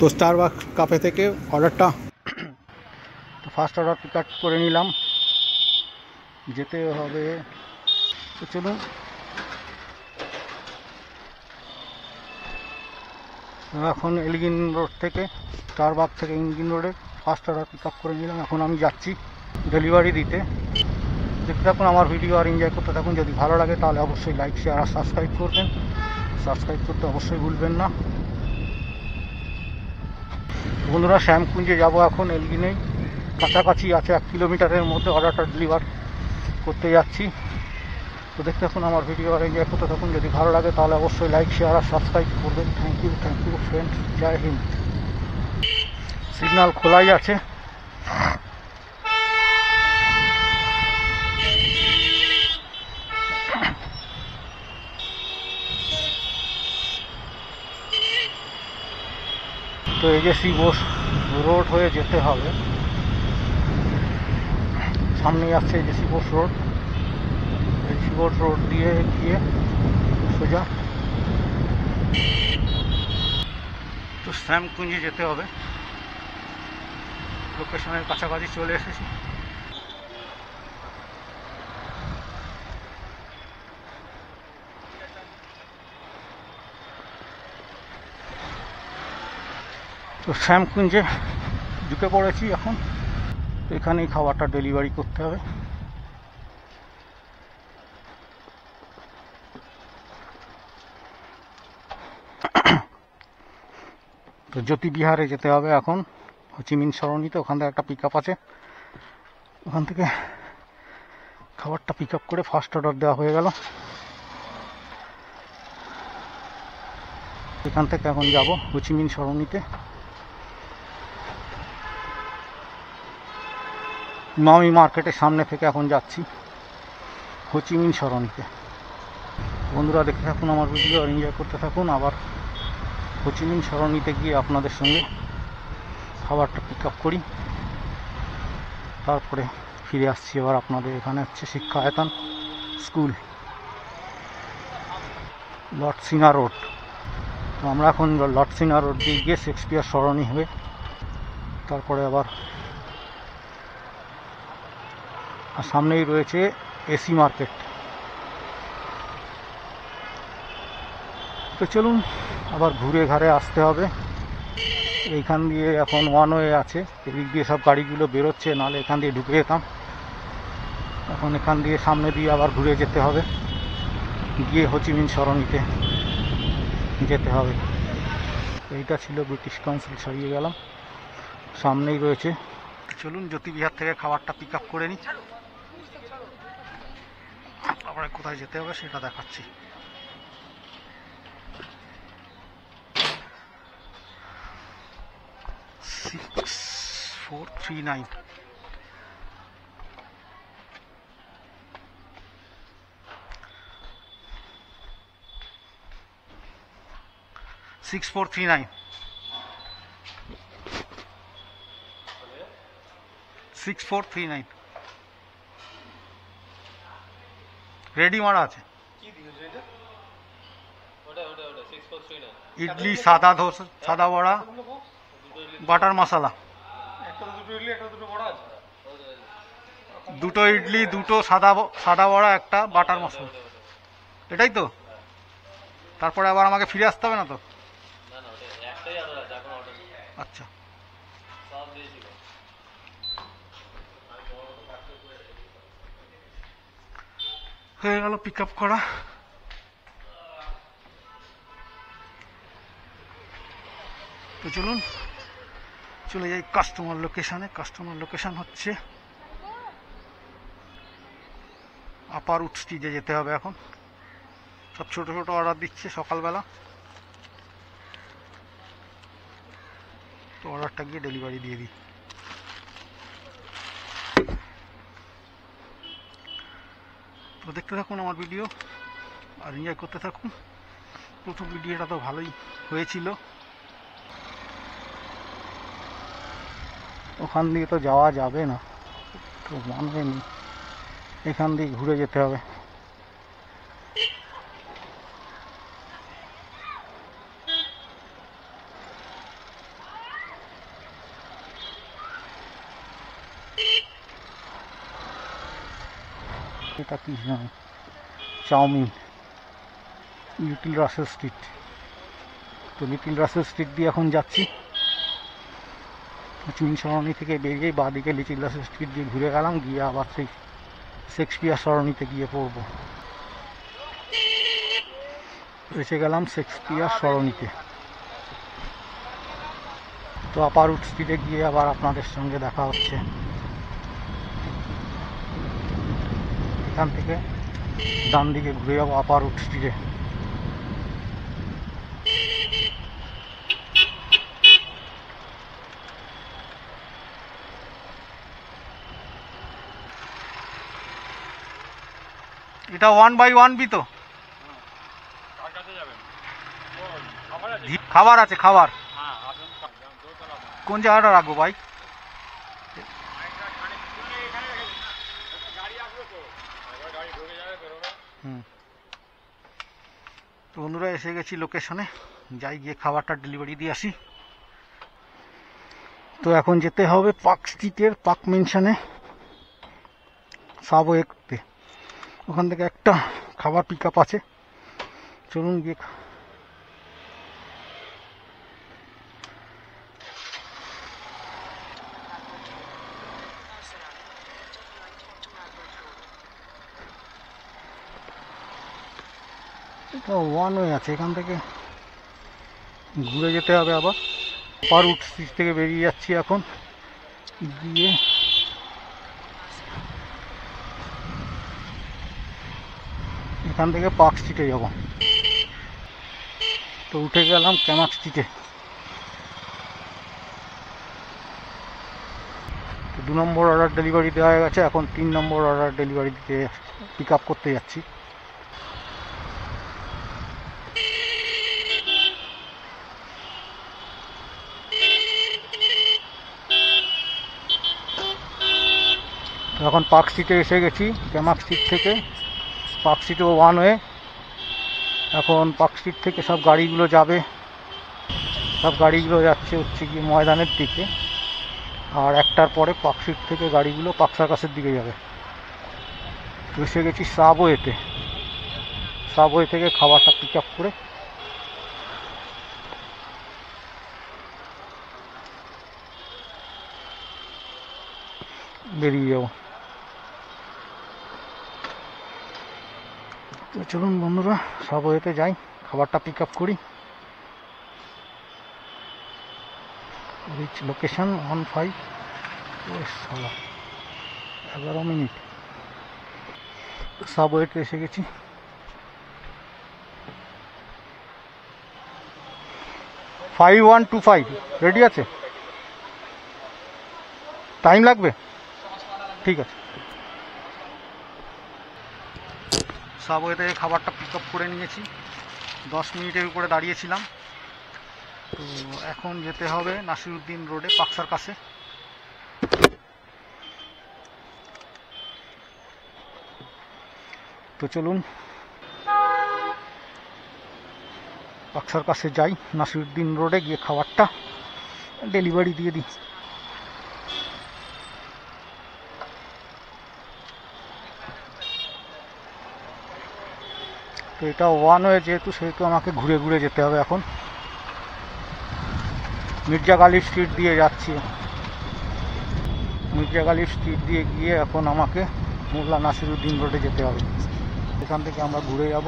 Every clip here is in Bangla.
তো স্টারবাকস কাফে থেকে অর্ডারটা তো ফার্স্ট অর্ডার পিক আপ করে নিলাম, যেতে হবে। তো চলুন এখন এলগিন রোড থেকে স্টারবাকস থেকে এলগিন রোডে ফার্স্ট অর্ডার পিক আপ করে নিলাম। এখন আমি যাচ্ছি ডেলিভারি দিতে। দেখতে থাকুন আমার ভিডিও আর এনজয় করতে থাকুন। যদি ভালো লাগে তাহলে অবশ্যই লাইক, শেয়ার আর সাবস্ক্রাইব করবেন। সাবস্ক্রাইব করতে অবশ্যই ভুলবেন না বন্ধুরা। শ্যামকুঞ্জে যাব এখন, এলগিনেই কাছাকাছি আছে, 1 কিলোমিটারের মধ্যে অর্ডারটা ডেলিভার করতে যাচ্ছি। তো দেখতে থাকুন আমার ভিডিও আর এনজয় করতে থাকুন। যদি ভালো লাগে তাহলে অবশ্যই লাইক, শেয়ার আর সাবস্ক্রাইব করবেন। Thank you friend, Jai Hind. Signal খোলাই আছে। তো এজেসি বোস রোড হয়ে যেতে হবে, সামনেই আসছে AJC Bose road. AJC Bose road দিয়ে গিয়ে সোজা তো শ্যামকুঞ্জে যেতে হবে। লোকেশনের কাছাকাছি চলে এসেছি। তো শ্যামকুঞ্জে ঢুকে পড়েছি এখন। তো এখানেই খাবারটা ডেলিভারি করতে হবে। তো জ্যোতি বিহারে যেতে হবে এখন, হোচিমিন সরণিতে। ওখান থেকে একটা পিক আপ আছে, ওখান থেকে খাবারটা পিক আপ করে ফার্স্ট অর্ডার দেওয়া হয়ে গেল। এখান থেকে এখন যাব হোচিমিন সরণিতে। মামি মার্কেটের সামনে থেকে এখন যাচ্ছি হোচিমিন সরণিতে। বন্ধুরা দেখতে থাকুন আমার ভিডিও আর এনজয় করতে থাকুন। আবার হোচিমিন সরণিতে গিয়ে আপনাদের সঙ্গে খাবারটা পিক আপ করি, তারপরে ফিরে আসছি। এবার আপনাদের এখানে হচ্ছে শিক্ষায়তন স্কুল, লর্ডসিনা রোড। তো আমরা এখন লর্ডসিনা রোড দিয়ে গিয়ে শেক্সপিয়ার সরণি হয়ে তারপরে আবার আর সামনেই রয়েছে এসি মার্কেট। তো চলুন আবার ঘুরে ঘাড়ে আসতে হবে। এইখান দিয়ে এখন ওয়ান ওয়ে আছে, এদিক দিয়ে সব গাড়িগুলো বেরোচ্ছে, নাহলে এখান দিয়ে ঢুকে যেতাম। এখন এখান দিয়ে সামনে দিয়ে আবার ঘুরে যেতে হবে, গিয়ে হোচিমিন সরণিতে যেতে হবে। এইটা ছিল ব্রিটিশ কাউন্সিল, সরিয়ে গেলাম, সামনেই রয়েছে। চলুন জ্যোতিবিহার থেকে খাবারটা পিক আপ করে নিই, তারপরে কোথায় যেতে হবে সেটা দেখাচ্ছি। Six four three nine 6439 ready মারা আছে। ইডলি, সাদা ধোসা, সাদা বড়া, বাটার মশলা। দুটো ইডলি, দুটো সাদা বড়া, একটা বাটার মশলা, এটাই তো। তারপরে আবার আমাকে ফিরে আসতে হবে না তো? আচ্ছা, হয়ে গেল পিক আপ করা। তো চলুন চলে যাই কাস্টমার লোকেশনে। কাস্টমার লোকেশন হচ্ছে আপার উড স্ট্রিটে যেতে হবে এখন। সব ছোট ছোট অর্ডার দিচ্ছে সকালবেলা, তো অর্ডারটা গিয়ে ডেলিভারি দিয়ে দিই। তো দেখতে থাকুন আমার ভিডিও আর এনজয় করতে থাকুন। প্রথম ভিডিওটা তো ভালোই হয়েছিল। ওখান দিয়ে তো যাওয়া যাবে না, তো মনে নেই, এখান দিয়ে ঘুরে যেতে হবে। এটা কি চাউমিন, লিটল রাসেল স্ট্রিট। তো লিটল রাসেল স্ট্রিট দিয়ে এখন যাচ্ছি। চুন সরণি থেকে বেরিয়ে বাঁদিকে লিটল রাসেল স্ট্রিট দিয়ে ঘুরে গেলাম, গিয়ে আবার সেই শেক্সপিয়ার সরণিতে গিয়ে পড়বো। এসে গেলাম শেক্সপিয়ার সরণিতে। তো আপার রুট স্ট্রিটে গিয়ে আবার আপনাদের সঙ্গে দেখা হচ্ছে। এখান থেকে ডান দিকে ঘুরে যাবো আপার রুট স্ট্রিটে। এটা 1/1 তো খাবার আছে? খাবার কোন জায়গাটা রাখবো ভাই? তো বন্ধুরা এসে গেছি লোকেশনে, যাই গিয়ে খাবারটা ডেলিভারি দিয়ে আসি। তো এখন যেতে হবে পার্ক স্ট্রিটের পার্ক মেনশনে সাবওয়েতে। ওখান থেকে একটা খাবার পিক আপ আছে, চলুন গিয়ে। এটা ওয়ান ওয়ে আছে, এখান থেকে ঘুরে যেতে হবে আবার। আপার রুট স্ট্রিট থেকে বেরিয়ে যাচ্ছি এখন, গিয়ে এখান থেকে পার্ক স্ট্রিটে যাব। তো উঠে গেলাম ক্যামাক স্ট্রিটে। তো 2 নম্বর অর্ডার ডেলিভারি দেওয়া হয়ে গেছে, এখন 3 নম্বর অর্ডার ডেলিভারি দিতে পিক আপ করতে যাচ্ছি। এখন পার্ক স্ট্রিটে এসে গেছি। ক্যামাক স্ট্রিট থেকে পার্ক স্ট্রিটও ওয়ান ওয়ে। এখন পার্ক স্ট্রিট থেকে সব গাড়িগুলো যাবে, সব গাড়িগুলো যাচ্ছে হচ্ছে গিয়ে ময়দানের দিকে, আর 1টার পরে পার্ক স্ট্রিট থেকে গাড়িগুলো পার্ক সার্কাসের দিকে যাবে। তো এসে গেছি সাবওয়েতে। সাবওয়ে থেকে খাবারটা পিক আপ করে বেরিয়ে যাবো। তো চলুন বন্ধুরা সাবওয়েতে যাই, খাবারটা পিক আপ করি। Reach location 15 11 minute. সাবওয়েতে এসে গেছি। ফাইভ 125 রেডি আছে? টাইম লাগবে? ঠিক আছে। সাবওয়ে থেকে খাবারটা পিক আপ করে নিয়েছি, 10 মিনিটের উপরে দাঁড়িয়েছিলাম। তো এখন যেতে হবে নাসিরউদ্দিন রোডে পার্ক সার্কাসে। তো চলুন পার্ক সার্কাসে যাই, নাসিরউদ্দিন রোডে গিয়ে খাবারটা ডেলিভারি দিয়ে দিই। তো এটা ওয়ান ওয়ে যেহেতু, সেহেতু আমাকে ঘুরে ঘুরে যেতে হবে। এখন মির্জা গালিব স্ট্রিট দিয়ে যাচ্ছি। মির্জা গালিব স্ট্রিট দিয়ে গিয়ে এখন আমাকে মোল্লা নাসিরউদ্দিন রোডে যেতে হবে। এখান থেকে আমরা ঘুরে যাব।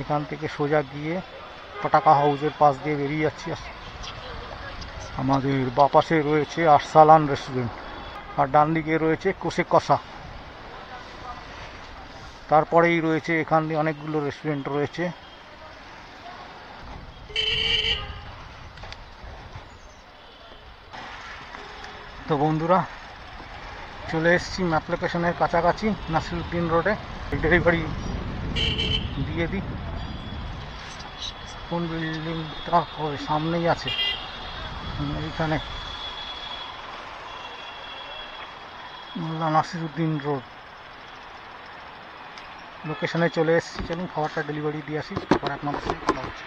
এখান থেকে সোজা গিয়ে পটাকা হাউসের পাশ দিয়ে বেরিয়ে যাচ্ছি। আমাদের বাপাশে রয়েছে আরসালান রেস্টুরেন্ট, আর ডান দিকে রয়েছে কোসে কষা। তারপরেই রয়েছে এখান দিয়ে অনেকগুলো রেস্টুরেন্ট রয়েছে। তো বন্ধুরা চলে এসেছি ম্যাপ লোকেশনের কাছাকাছি নাসিরউদ্দিন রোডে। ডেলিভারি দিয়ে দিই। কোন বিল্ডিংটা? ওই সামনেই আছে, এইখানে মোল্লা নাসিরউদ্দিন রোড লোকেশনে চলে এসেছি। চলুন খাবারটা ডেলিভারি দিয়ে আসি, তারপর আপনাদের সাথে কথা হচ্ছে।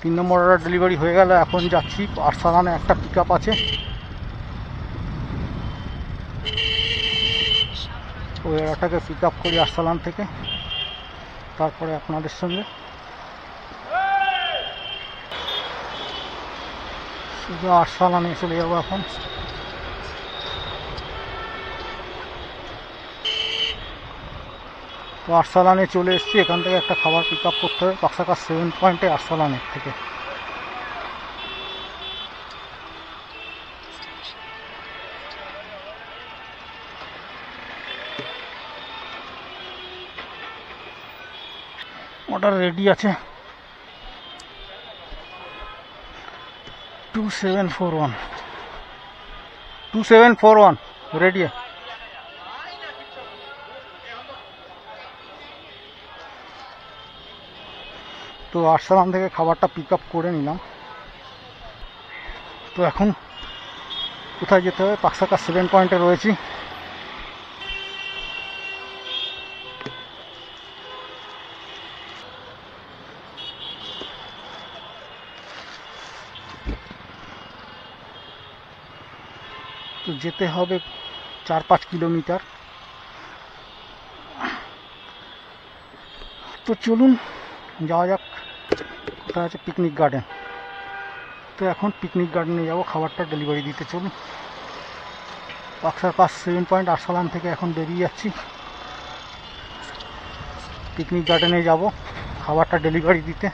3 নম্বর অর্ডার ডেলিভারি হয়ে গেল। এখন যাচ্ছি আরসালানে, একটা পিক আপ আছে, ওই অর্ডারটাকে পিক আপ করি আরসালান থেকে, তারপরে আপনাদের সঙ্গে শুধু আরসালানে চলে যাবো এখন। তো আরসালানে চলে এসেছি, এখান থেকে একটা খাবার পিক আপ করতে হবে পাকসাকার 7 পয়েন্টে আরসালানের থেকে। অর্ডার রেডি আছে, 2741 রেডি। তো আরসালান থেকে খাবারটা পিক আপ করে নিলাম। তো এখন কোথায় যেতে হবে? পাকসাকার 7 পয়েন্টে রয়েছি। তো যেতে হবে 4-5 কিলোমিটার। তো চলুন যাওয়া যাক। কোথায় আছে? Picnic garden. তো এখন পিকনিক গার্ডেনে যাবো খাবারটা ডেলিভারি দিতে। চলুন, পাকসাকার 7 পয়েন্ট আরসালান থেকে এখন বেরিয়ে যাচ্ছি, পিকনিক গার্ডেনে যাব খাবারটা ডেলিভারি দিতে।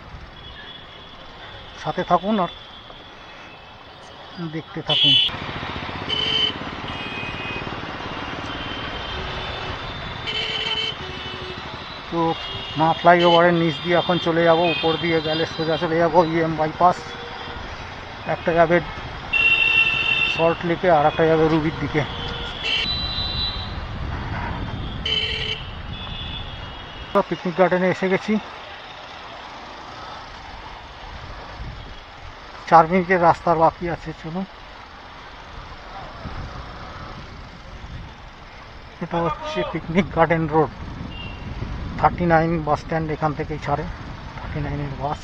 সাথে থাকুন আর দেখতে থাকুন। তো মা ফ্লাইওভারের নিচ দিয়ে এখন চলে যাব, উপর দিয়ে গেলে সোজা চলে যাব ইএম বাইপাস। একটা যাবে সল্ট লেকে আর একটা যাবে রুবির দিকে। পিকনিক গার্ডেনে এসে গেছি, 4 মিনিটের রাস্তার বাকি আছে। চলুন, এটা হচ্ছে picnic garden road, 39 bus stand, এখান থেকেই ছাড়ে 39-এর বাস।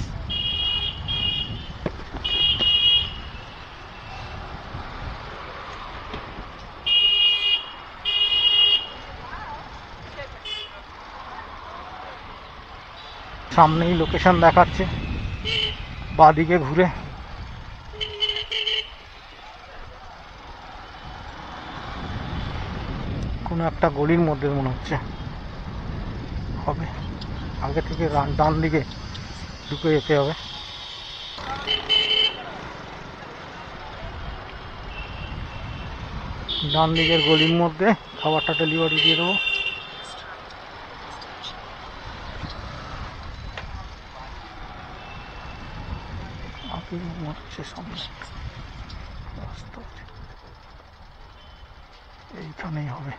সামনেই লোকেশন দেখাচ্ছে, বাঁদিকে ঘুরে কোনো একটা গলির মধ্যে মনে হচ্ছে হবে। আগে থেকে ডান দিকে ঢুকে যেতে হবে। ডান দিকের গলির মধ্যে খাবারটা ডেলিভারি দিয়ে দেবো। হচ্ছে সামনে রাস্তা, এইখানেই হবে।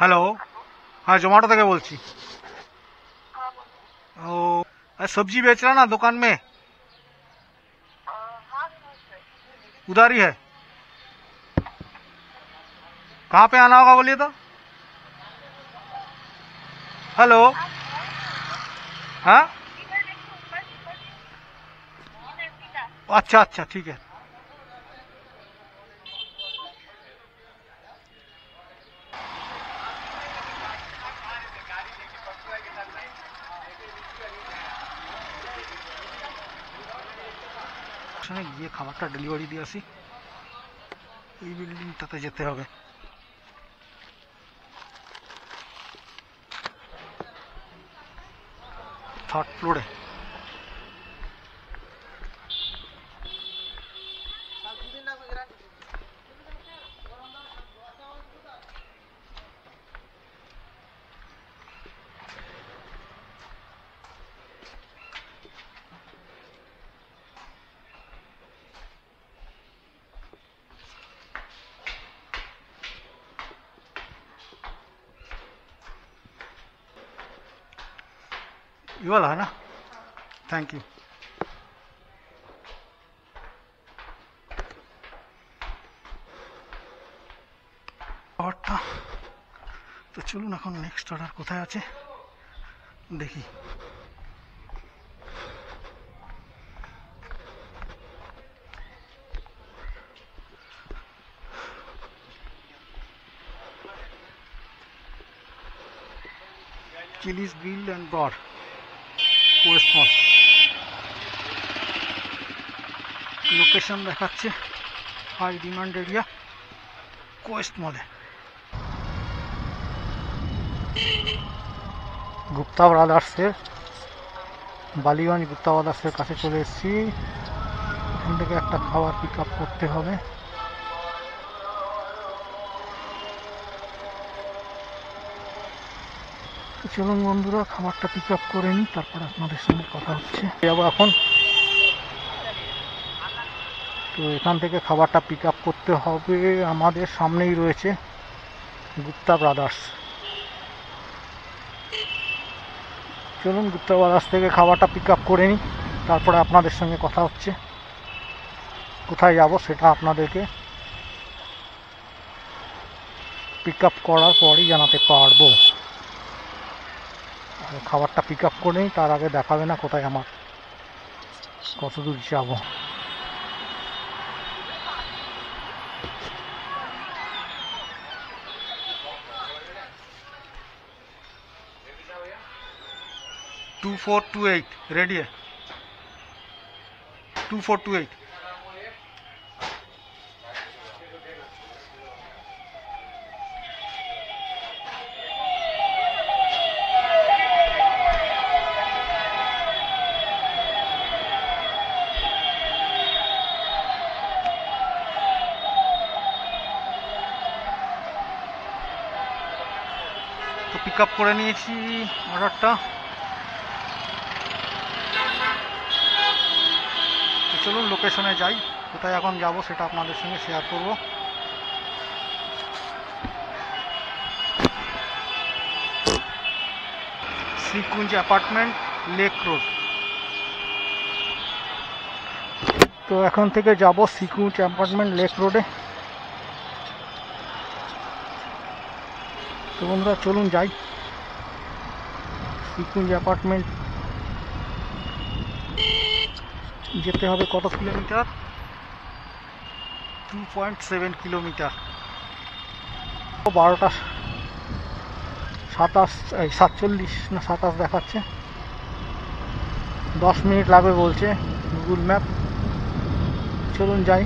हेलो, हाँ जोमेटो থেকে বলছি। ओ सब्जी बेच रहा ना दुकान में? उधर ही है। कहाँ पे आना होगा बोलिए तो? हेलो, हाँ अच्छा अच्छा ठीक है। গিয়ে খাবারটা ডেলিভারি দিয়ে আসি। এই বিল্ডিংটাতে যেতে হবে, 3rd ফ্লোরে। ये वाला है ना, थैंक यू। অর্ডারটা তো চলুন এখন নেক্সট অর্ডার কোথায় আছে দেখি। চিলিজ গ্রিল অ্যান্ড ব্রড, কোয়েস্ট মল। লোকেশন দেখাচ্ছে হাই ডিমান্ড এরিয়া, কোয়েস্ট মলে। গুপ্তা ব্রাদার্সের, বালিগঞ্জ গুপ্তা ব্রাদার্সের কাছে চলে এসেছি। এখান থেকে একটা খাবার পিক আপ করতে হবে। চলুন বন্ধুরা খাবারটা পিক আপ করে নিই, তারপর আপনাদের সঙ্গে কথা হচ্ছে। যাবো এখন। তো এখান থেকে খাবারটা পিক আপ করতে হবে, আমাদের সামনেই রয়েছে গুপ্তা ব্রাদার্স। চলুন গুপ্তা ব্রাদার্স থেকে খাবারটা পিক আপ করে নিই, তারপরে আপনাদের সঙ্গে কথা হচ্ছে। কোথায় যাব সেটা আপনাদেরকে পিক আপ করার পরই জানাতে পারবো। খাবারটা পিক আপ করে নিই, তার আগে দেখাবে না কোথায় আমার কত দূর যাব। टू 428 रेडी है, 2428। তো পিক আপ করে নিয়েছি অর্ডারটা। চলুন লোকেশনে যাই, কোথায় এখন যাব সেটা আপনাদের সঙ্গে শেয়ার করব। শ্রীকুঞ্জ অ্যাপার্টমেন্ট, লেক রোড। তো এখন থেকে যাব শ্রীকুঞ্জ অ্যাপার্টমেন্ট, লেক রোডে। তো বন্ধুরা চলুন যাই। শ্রীকুঞ্জ অ্যাপার্টমেন্ট যেতে হবে কত কিলোমিটার? 2.7 কিলোমিটার। 12টা 47 না 27 দেখাচ্ছে, 10 মিনিট লাগবে বলছে গুগল ম্যাপ। চলুন যাই,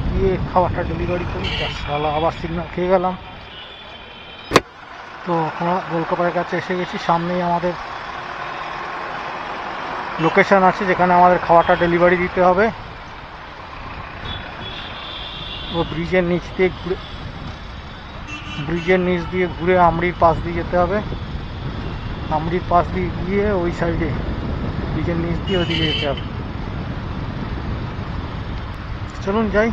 গিয়ে খাবারটা ডেলিভারি করি। সালা আবার সিগন্যাল খেয়ে গেলাম। তো আমরা গোলকাপাড়ের কাছে এসে গেছি, সামনেই আমাদের লোকেশন আছে যেখানে আমাদের খাবারটা ডেলিভারি দিতে হবে। ও ব্রিজের নিচ দিয়ে ঘুরে আমরির পাশ দিয়ে যেতে হবে। আমরির পাশ দিয়ে গিয়ে ওই সাইডে ব্রিজের নিচ দিয়ে ওইদিকে যেতে হবে। চলুন যাই,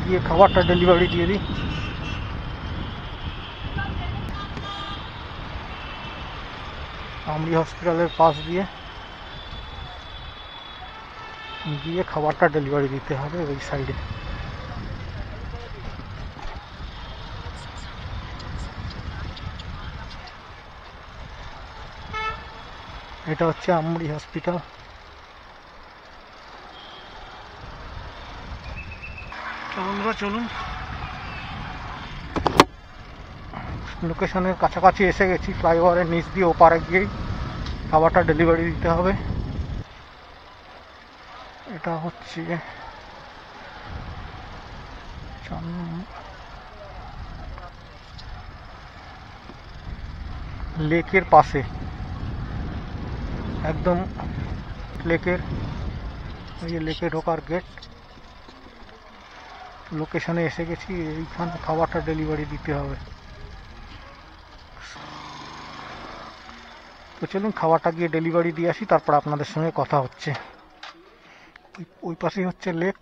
গিয়ে খাবারটা ডেলিভারি দিয়ে দিই। আমরি হসপিটালের পাশ দিয়ে গিয়ে খাবারটা ডেলিভারি দিতে হবে ওই সাইডে। এটা হচ্ছে আমরি হসপিটাল। বন্ধুরা চলুন, লোকেশনের কাছাকাছি এসে গেছি। ফ্লাইওভারের নিচ দিয়ে ওপারে গিয়েই খাবারটা ডেলিভারি দিতে হবে। এটা হচ্ছে লেকের পাশে, একদম লেকের, এই লেকে ঢোকার গেট। লোকেশনে এসে গেছি, এইখানে খাবারটা ডেলিভারি দিতে হবে। তো চলুন খাবারটা গিয়ে ডেলিভারি দিয়ে আসি, তারপর আপনাদের সঙ্গে কথা হচ্ছে। ওই পাশেই হচ্ছে লেক,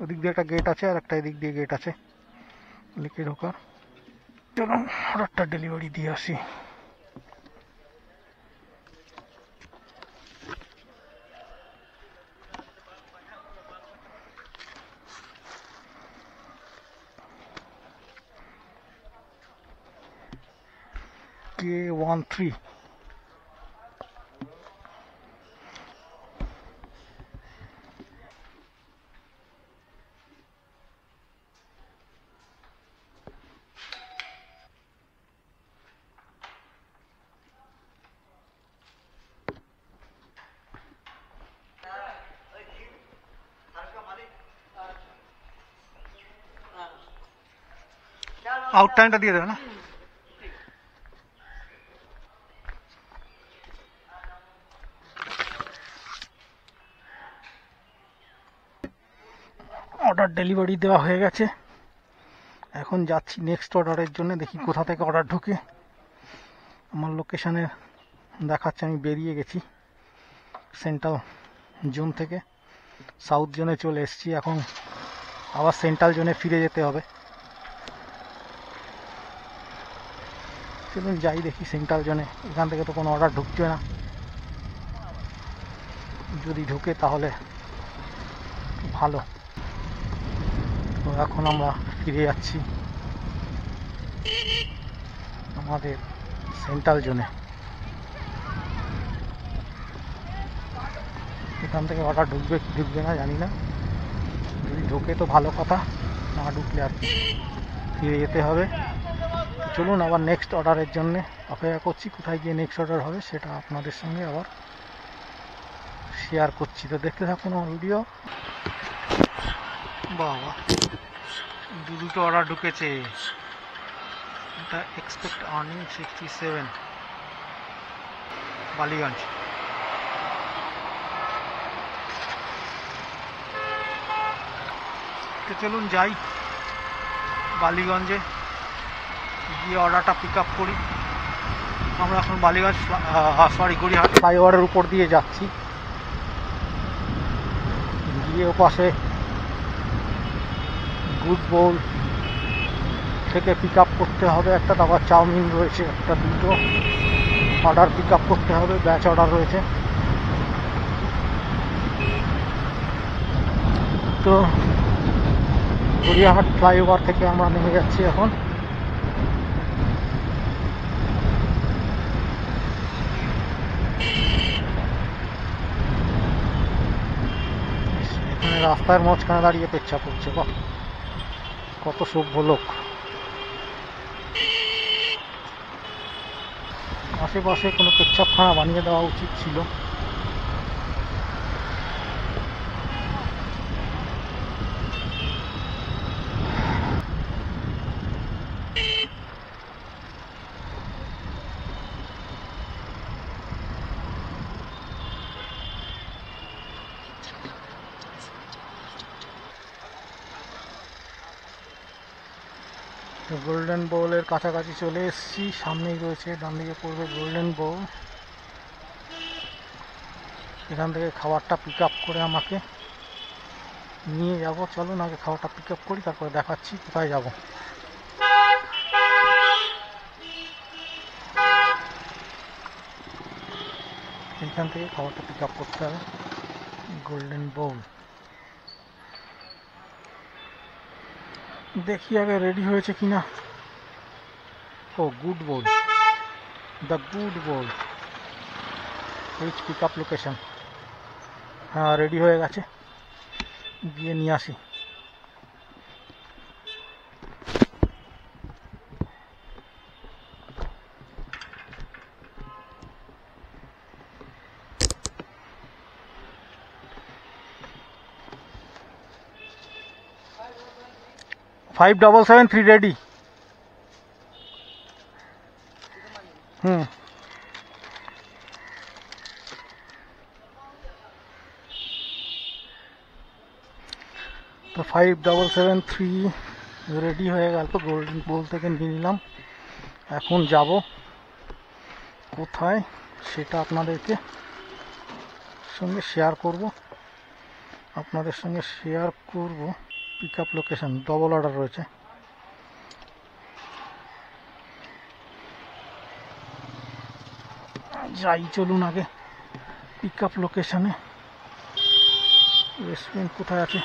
ওদিক দিয়ে একটা গেট আছে আর একটা এদিক দিয়ে গেট আছে লেকে ঢোকার। চলুন অর্ডারটা ডেলিভারি দিয়ে আসি। K13। আউট টাইমটা দিয়ে দেবে না? অর্ডার ডেলিভারি দেওয়া হয়ে গেছে, এখন যাচ্ছি নেক্সট অর্ডারের জন্য। দেখি কোথা থেকে অর্ডার ঢোকে। আমার লোকেশানে দেখাচ্ছে আমি বেরিয়ে গেছি সেন্ট্রাল জোন থেকে, সাউথ জোনে চলে এসেছি। এখন আবার সেন্ট্রাল জোনে ফিরে যেতে হবে। চলুন যাই দেখি সেন্ট্রাল জোনে। এখান থেকে তো কোনো অর্ডার ঢুকছে না, যদি ঢুকে তাহলে ভালো। তো এখন আমরা ফিরে যাচ্ছি আমাদের সেন্ট্রাল জোনে। এখান থেকে অর্ডার ঢুকবে কি ঢুকবে না জানি না, যদি ঢোকে তো ভালো কথা, না ঢুকলে আর কি ফিরে যেতে হবে। চলুন আবার নেক্সট অর্ডারের জন্য অপেক্ষা করছি। কোথায় গিয়ে নেক্সট অর্ডার হবে সেটা আপনাদের সঙ্গে আবার শেয়ার করছি, তো দেখতে থাকুন আমার ভিডিও। বাবা, দুটো অর্ডার ঢুকেছে। এটা এক্সপেক্ট আর্নিং 67 বালিগঞ্জ। তো চলুন যাই বালিগঞ্জে গিয়ে অর্ডারটা পিক আপ করি। আমরা এখন বালিগঞ্জ গড়িয়াহাট ফ্লাইওভারের উপর দিয়ে যাচ্ছি, গিয়ে ওপাশে গুড বোল থেকে পিক আপ করতে হবে একটা। তারপর চাউমিন রয়েছে একটা, দুটো অর্ডার পিক আপ করতে হবে, ব্যাচ অর্ডার রয়েছে। তো গড়িয়াহাট ফ্লাইওভার থেকে আমরা নেমে যাচ্ছি এখন। এখানে রাস্তার মাঝখানে দাঁড়িয়ে পেচ্ছাপ করছে, বাহ কত সভ্য লোক। আশেপাশে কোনো পেচ্ছাপখানা বানিয়ে দেওয়া উচিত ছিল। গোল্ডেন বোলের কাছাকাছি চলে এসেছি, সামনেই রয়েছে, ডান দিকে পড়বে গোল্ডেন বোল। এখান থেকে খাবারটা পিক আপ করে আমাকে নিয়ে যাব। চলুন আগে খাবারটা পিক আপ করি, তারপরে দেখাচ্ছি কোথায় যাব। এখান থেকে খাবারটা পিক আপ করতে হবে, গোল্ডেন বোল। দেখি আগে রেডি হয়েছে কিনা। ও Good Bowl, the Good Bowl, which pick up location. হ্যাঁ রেডি হয়ে গেছে, গিয়ে নিয়ে আসি। Five 773 ready. তো 5773 রেডি হয়ে গেল, তো গোল্ডেন বোল থেকে নিয়ে নিলাম। এখন যাব কোথায় সেটা আপনাদেরকে সঙ্গে শেয়ার করব, pick up location double order রয়েছে। যাই চলুন আগে পিক আপ লোকেশনে। রেস্টুরেন্ট কোথায় আছে?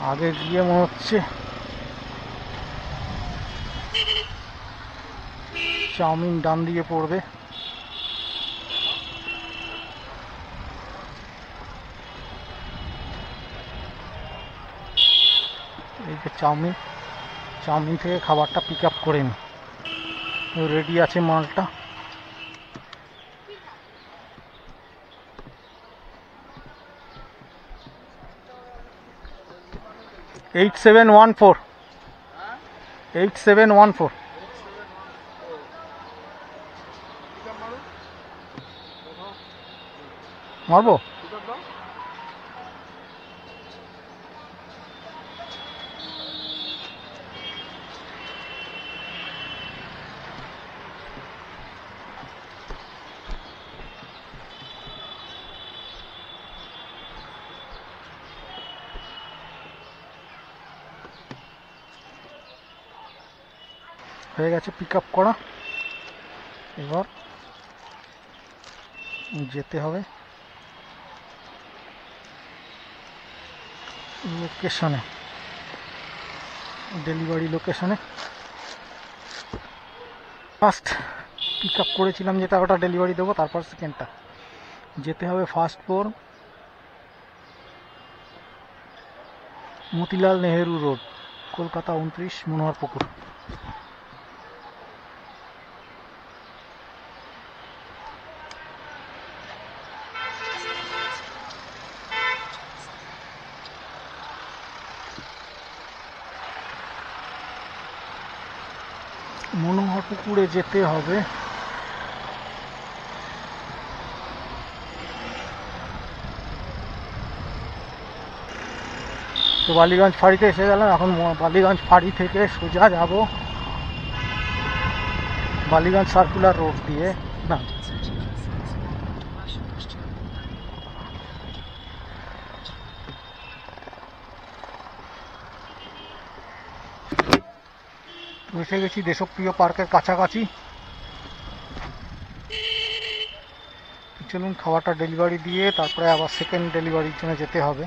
আগে গিয়ে মনে হচ্ছে চাউমিন ডান দিকে পড়বে। এই যে চাউমিন থেকে খাবারটা পিক আপ করে নি, রেডি আছে মালটা। Eight seven one four. মারবো? হয়ে গেছে পিক আপ করা, এবার যেতে হবে লোকেশনে, ডেলিভারি লোকেশনে। ফার্স্ট পিক আপ করেছিলাম যেটা, ওটা ডেলিভারি দেবো, তারপর সেকেন্ডটা যেতে হবে first floor, Motilal Nehru road, Kolkata 29, Monoharpukur. মনোহরপুকুরে যেতে হবে, তো বালিগঞ্জ ফাঁড়িতে এসে গেলাম। এখন বালিগঞ্জ ফাঁড়ি থেকে সোজা যাব বালিগঞ্জ সার্কুলার রোড দিয়ে, না এসে গেছি দেশপ্রিয় পার্কের কাছাকাছি। চলুন খাবারটা ডেলিভারি দিয়ে তারপরে আবার সেকেন্ড ডেলিভারির জন্য যেতে হবে।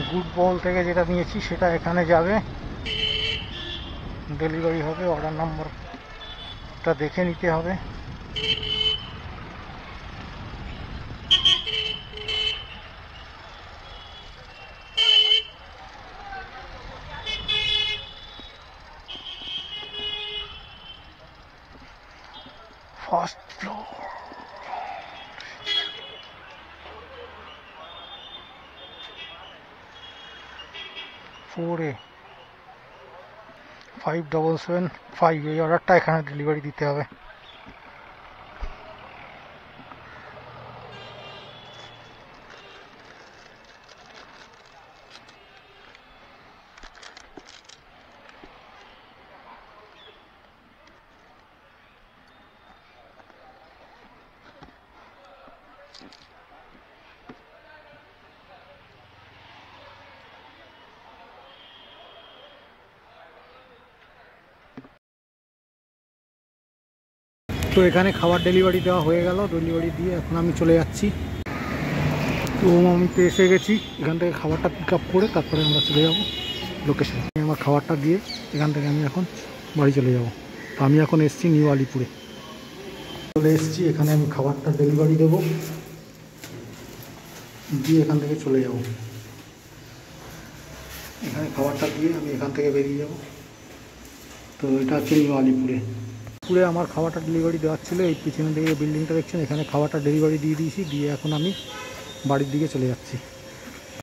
গুড বল থেকে যেটা নিয়েছি সেটা এখানে যাবে, ডেলিভারি হবে। অর্ডার নাম্বারটা দেখে নিতে হবে। First floor, 4A 5775। এই অর্ডারটা এখানে ডেলিভারি দিতে হবে। তো এখানে খাবার ডেলিভারি দেওয়া হয়ে গেল, ডেলিভারি দিয়ে এখন আমি চলে যাচ্ছি। তো আমি তো এসে গেছি, এখান থেকে খাবারটা পিক আপ করে তারপরে আমরা চলে যাব লোকেশনে। আমার খাবারটা দিয়ে এখান থেকে আমি এখন বাড়ি চলে যাব। তো আমি এখন এসেছি নিউ আলিপুরে, চলে এসেছি। এখানে আমি খাবারটা ডেলিভারি দেবো, দিয়ে এখান থেকে চলে যাব। এখানে খাবারটা দিয়ে আমি এখান থেকে বেরিয়ে যাব। তো এটা হচ্ছে নিউ আলিপুরে। পুরে আমার খাবারটা ডেলিভারি দেওয়ার ছিল, এই পিছনে দিকে বিল্ডিংটা দেখছেন, এখানে খাবারটা ডেলিভারি দিয়ে দিয়েছি, দিয়ে এখন আমি বাড়ির দিকে চলে যাচ্ছি।